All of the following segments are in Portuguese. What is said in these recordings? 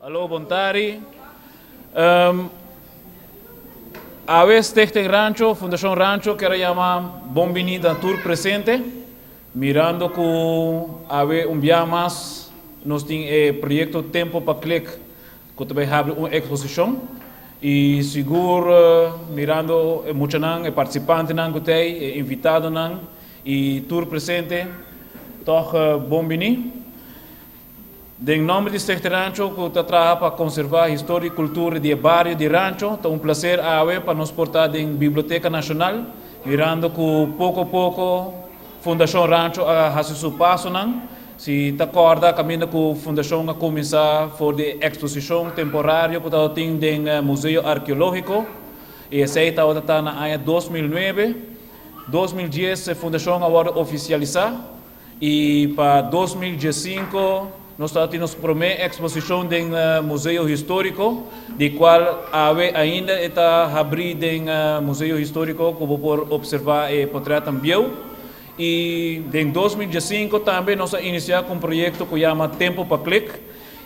Alô, Bontari. A vez Stichting Rancho, Fundação Rancho, que era chamar Bombini da Tour presente, mirando com a dia mais, nós temos o projeto Tempo para Click, que também abre uma exposição, e seguro, mirando muitos participantes que tem, invitados, e tour presente, toch Bombini. Em nome de Stichting Rancho, que trabalha para conservar a história e cultura do bairro de Rancho, é um prazer para nos portar em Biblioteca Nacional, mirando que pouco a pouco a Fundação Rancho a fazer seu passo. Se está acorda, caminho que a Fundação a começar a exposição temporária que tem no Museu Arqueológico, e essa está na ano 2009. 2010 a Fundação agora oficializar, e para 2015 nós temos a primeira exposição no Museu Histórico, de qual ainda está abrido no Museu Histórico, que vou observar e portrait também. E em 2015 também nós iniciamos com um projeto que chama Tempo para Click.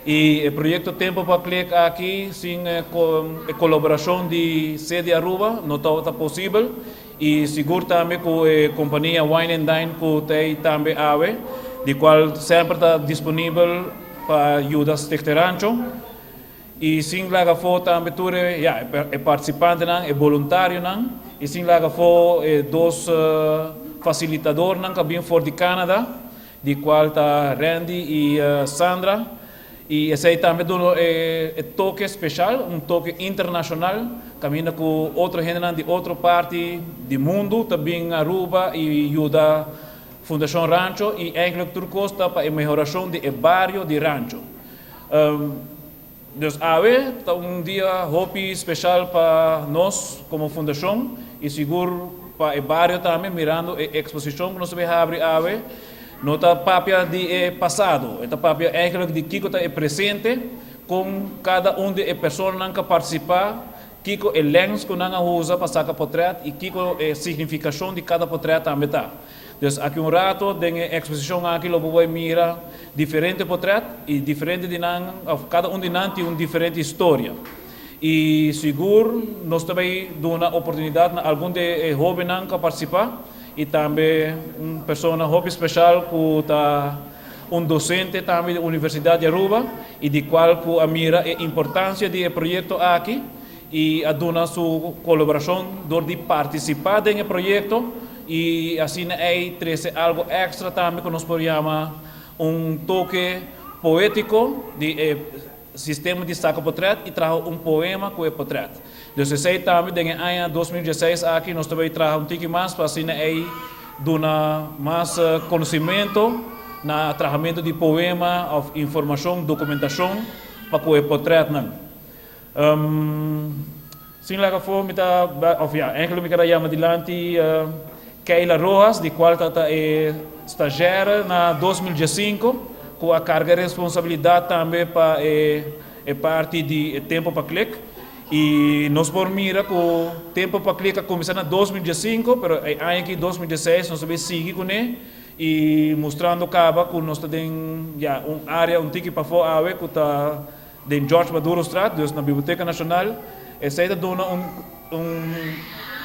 E o projeto Tempo para Click aqui, sem a colaboração de Sede Aruba, não está possível. E seguro também com a companhia Wine and Dine, que tem também de qual sempre está disponível para ajudar Stichting Rancho. E sim lá for também é participante, é voluntário, e sim lá for dois facilitadores que vêm fora de Canadá, de qual está Randy e Sandra. E esse aí também é toque especial, um toque internacional, caminha com outra gente de outra parte do mundo, também Aruba, e ajuda Fundação Rancho, e eigenlijk tudo custa para a melhoração do bairro de Rancho. Então, dia hobby especial para nós como fundação, e seguro para o bairro também, mirando a exposição que nós vamos abrir. Não está papel de passado, está papel eigenlijk de Kiko está presente, com cada das pessoas que participam, Kiko é lens que nós usa para sacar portrait, e Kiko é significação de cada portrait também está. Então, aqui rato, na exposição aqui, eu vou mirar diferentes portretos, e diferente de cada de nós tem uma diferente história. E seguro, nós também damos a oportunidade a algum de jovens que participar, e também uma pessoa hobby especial que está docente também da Universidade de Aruba, e de qual que a mira a importância do projeto aqui, e a dona sua colaboração de participar do projeto, e assim traz algo extra também que nós podemos toque poético de sistema de saco portrait, e traz poema com o portrait. Então, esse também em ano 2016 aqui nós também traz tique mais para assim dar mais conhecimento na tratamento de poema, informação, documentação para com o portrait. Sim, lá for me tá, eigenlijk me quero chamar adiante Keila Rojas, de qual é estagiária na 2015, com a carga de responsabilidade também para a parte de Tempo para Click. E nós por mira que o Tempo para Click começou em 2015, mas em 2016 nós também seguimos com ele, e mostrando que nós temos uma área, tique para fora, que está em George Maduro Street, na Biblioteca Nacional. Esse aí dá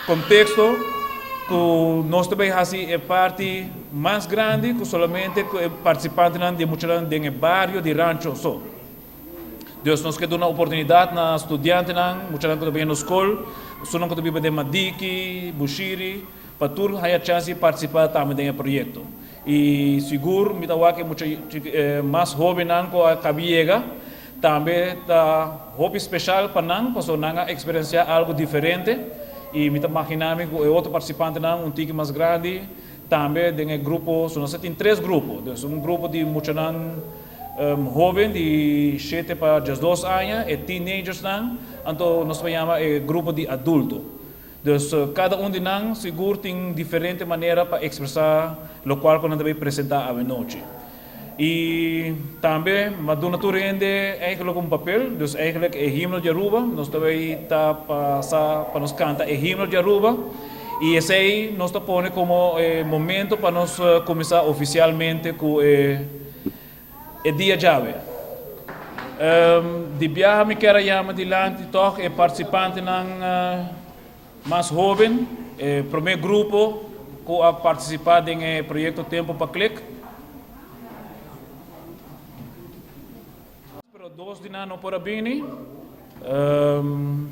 contexto que nós também fazemos a parte mais grande que somente participantes de muitos do bairro de Rancho. Deus nos quer dar uma oportunidade na estudantes, muitos que também na escola, os que também de Madiki, Bushiri, para todos a chance de participar também do projeto. E seguro, me dá que muitos mais jovens que a cabiega, também está hobby especial para nós, porque nós experienciar algo diferente. E me imaginamos que o outro participante tique mais grande, também tem grupo, nós temos 3 grupos. Grupo de muitos jovens de 7 para 12 anos, e teenagers, então nós chamamos grupo de adultos. Então, cada de nós seguro tem diferente maneira para expressar o qual nós também apresentar à noite. E também, Madonna Turende eigenlijk papel, dus eigenlijk é himno de Aruba, nós também está para nos cantar é himno de Aruba, e esse aí nós está pondo como momento para nós começar oficialmente com o dia chave. Di viaje me quero chamar adiante toch e participante ng mais jovem, primeiro grupo que a participar em projeto Tempo para Click. Pero dos dias não por bem,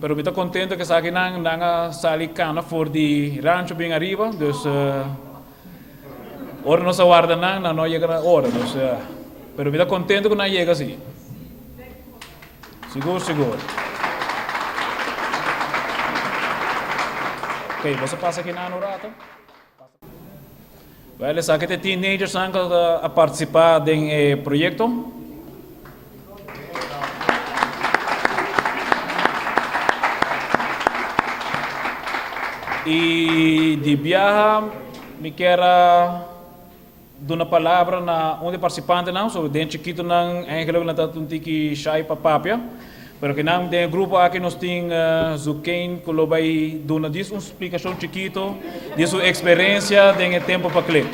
pero me estou contente que aqui não sali cana for de rancho bem arriba, dus ora não se guarda não chega na hora, dus pero me estou contente que não chega assim. Seguro, seguro. Ok, você passa aqui na rato. Well, sa que teenagers a participar do projeto. E de viaje, me quero dar uma palavra na um participante não, sobre dentro chiquito não, eigenlijk na dat um tiki shy papapia, pero que não tem grupo aqui nós tem zuquem que lo vai dar uma explicação chiquito de sua experiência de tempo para click.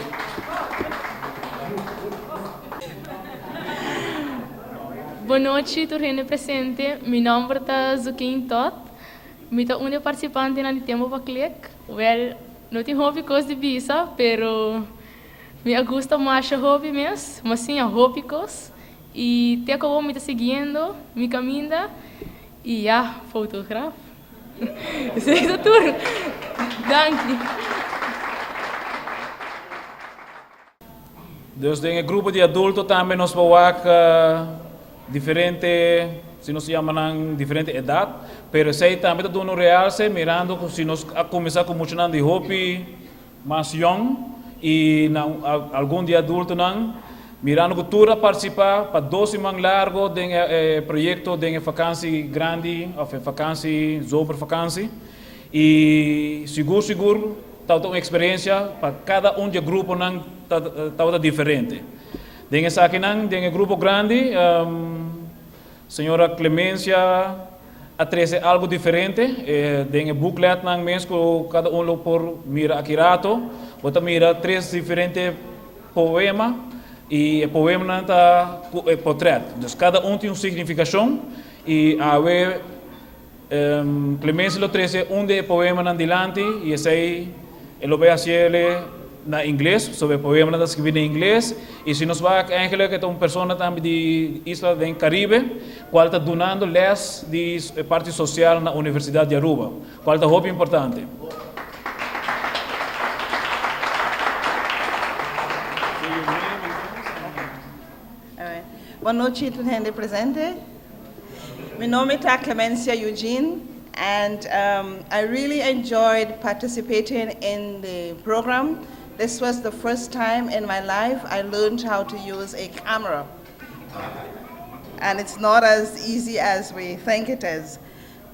Boa noite, turno presente. Meu nome é Zuquim Tot. Eu sou um participante no tempo para click. Well, não tenho hobby coisa de visa, pero me gusta mais o hobby mesmo, mas sim a hobby coisa. E te acabou me seguindo, me caminha e fotógrafo. Isso é tudo. Danke. Dus tem um grupo de adultos também nós vamos diferente, se nós chamamos diferente idade, pero sei também está no realce mirando se nós começar com muito de hobby mais young e algum dia adulto não mirando que tudo participar para 12 semanas largo de projeto de vacância grande ou vacância zomer vacância e seguro tá uma experiência para cada de grupo não tá diferente. Dengue aqui não dengue grupo grande senhora Clemência atrese algo diferente dengue booklet não mesmo cada por mira aqui rato bota mira 3 diferentes poemas e o poema não está portreto. Então cada tem significação e a ver Clemência lo trece de poema não dilante e esse aí ele vai fazer na inglês, sobre o poema está escrito em inglês, e se nós vamos eigenlijk é uma pessoa também de Isla do Caribe, qual está donando les de parte social na Universidade de Aruba, qual está muito importante. Boa noite, tudo gente presente. Meu nome é Clemência Eugene. And I really enjoyed participating in the program. This was the first time in my life I learned how to use a camera. And it's not as easy as we think it is.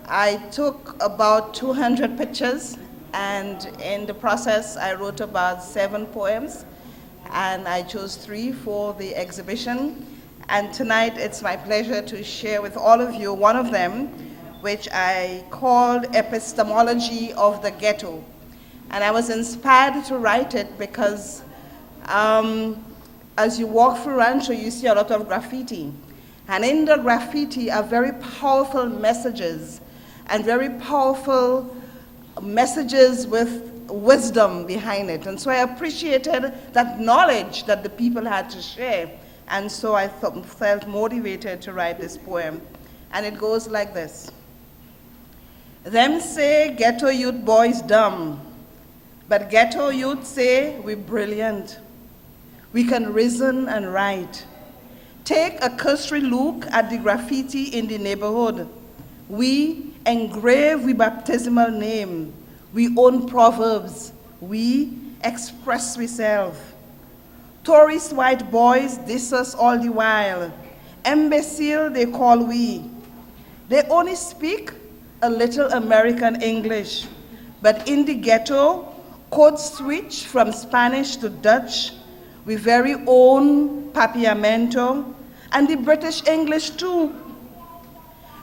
I took about 200 pictures, and in the process I wrote about 7 poems, and I chose 3 for the exhibition. And tonight it's my pleasure to share with all of you one of them, which I called Epistemology of the Ghetto. And I was inspired to write it because as you walk through Rancho, you see a lot of graffiti. And in the graffiti are very powerful messages, and very powerful messages with wisdom behind it. And so I appreciated that knowledge that the people had to share. And so I felt motivated to write this poem. And it goes like this. Them say ghetto youth boys dumb, but ghetto youth say we brilliant. We can reason and write. Take a cursory look at the graffiti in the neighborhood. We engrave with baptismal name. We own proverbs. We express ourselves. Tourist white boys diss us all the while. Imbecile they call we. They only speak a little American English, but in the ghetto, code switch from Spanish to Dutch, we very own papiamento, and the British English too.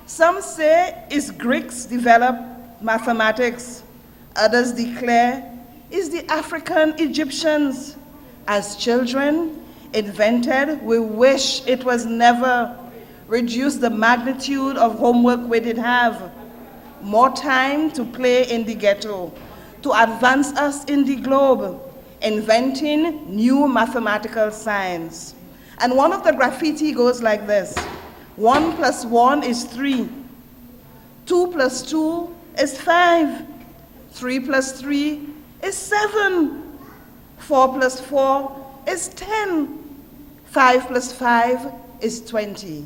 Some say it's Greeks developed mathematics. Others declare it's the African Egyptians. As children, invented, we wish it was never. reduce the magnitude of homework we did have, more time to play in the ghetto, to advance us in the globe, inventing new mathematical science. And one of the graffiti goes like this: 1 + 1 is 3, 2 + 2 is 5, 3 + 3 is 7, 4 + 4 is 10, 5 + 5 is 20.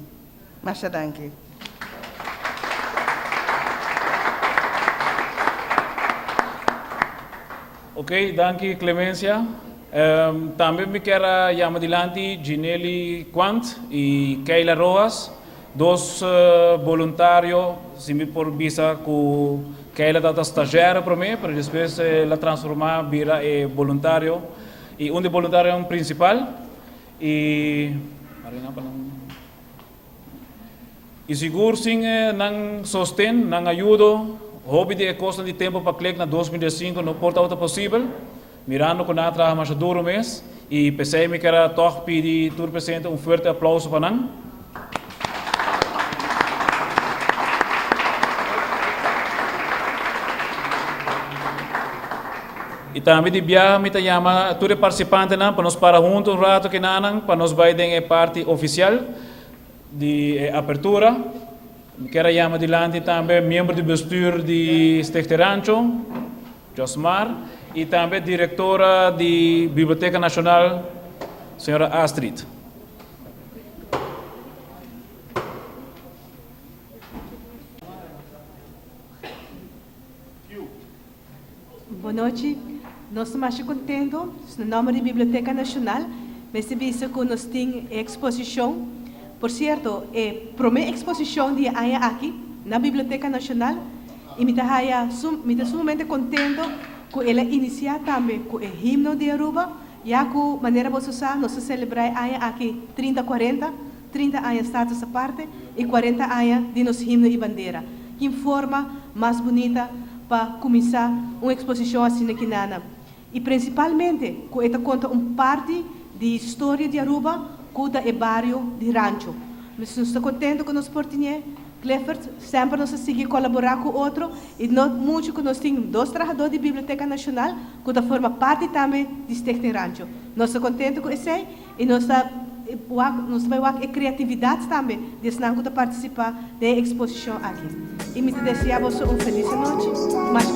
Masha, dank u. Ok, danke Clemencia. Também me quero chamar adiante Ginelli Quant e Keila Rojas, dois voluntários, se me por visa que Keila está estagiária para mim, para depois ela transformar vira voluntário, e um de voluntário é um principal, e seguro sim não sostém, não ajuda. Hobby de custa de tempo para clicar na 2005 não porta outra possível. Mirando com a trabalho mais duro mês e pensei que era toch pedir tudo presente forte aplauso para nós. E também de viagem me chama todos os participantes para nós para juntos rato que nanan para nós vai ter parte oficial de abertura. Quero chamar adiante também membro do bestuur de Stichting Rancho, Josmar, e também diretora da Biblioteca Nacional, senhora Astrid. Boa noite. Nós estamos muito contentes, no nome da Biblioteca Nacional, receber que nós temos exposição. Por certo, é a primeira exposição de ano aqui, na Biblioteca Nacional, e me está sumamente contente com ela iniciar também com o himno de Aruba, já com a maneira de usar, nós celebramos aqui 30 anos status à parte, e 40 anos de nosso himno e bandeira. Que forma mais bonita para começar uma exposição assim aqui na E principalmente, com esta conta parte de história de Aruba, cuida é bairro de Rancho. Nós estamos contentes com o nosso portinho. Clifford sempre nos seguir colaborar com o outro e nós muito que nós temos dois trabalhadores da Biblioteca Nacional que forma parte também de Stichting Rancho. Nós estamos contentes com isso e nós vamos ter criatividade também de participar da exposição aqui. E me desejamos uma feliz noite. Mais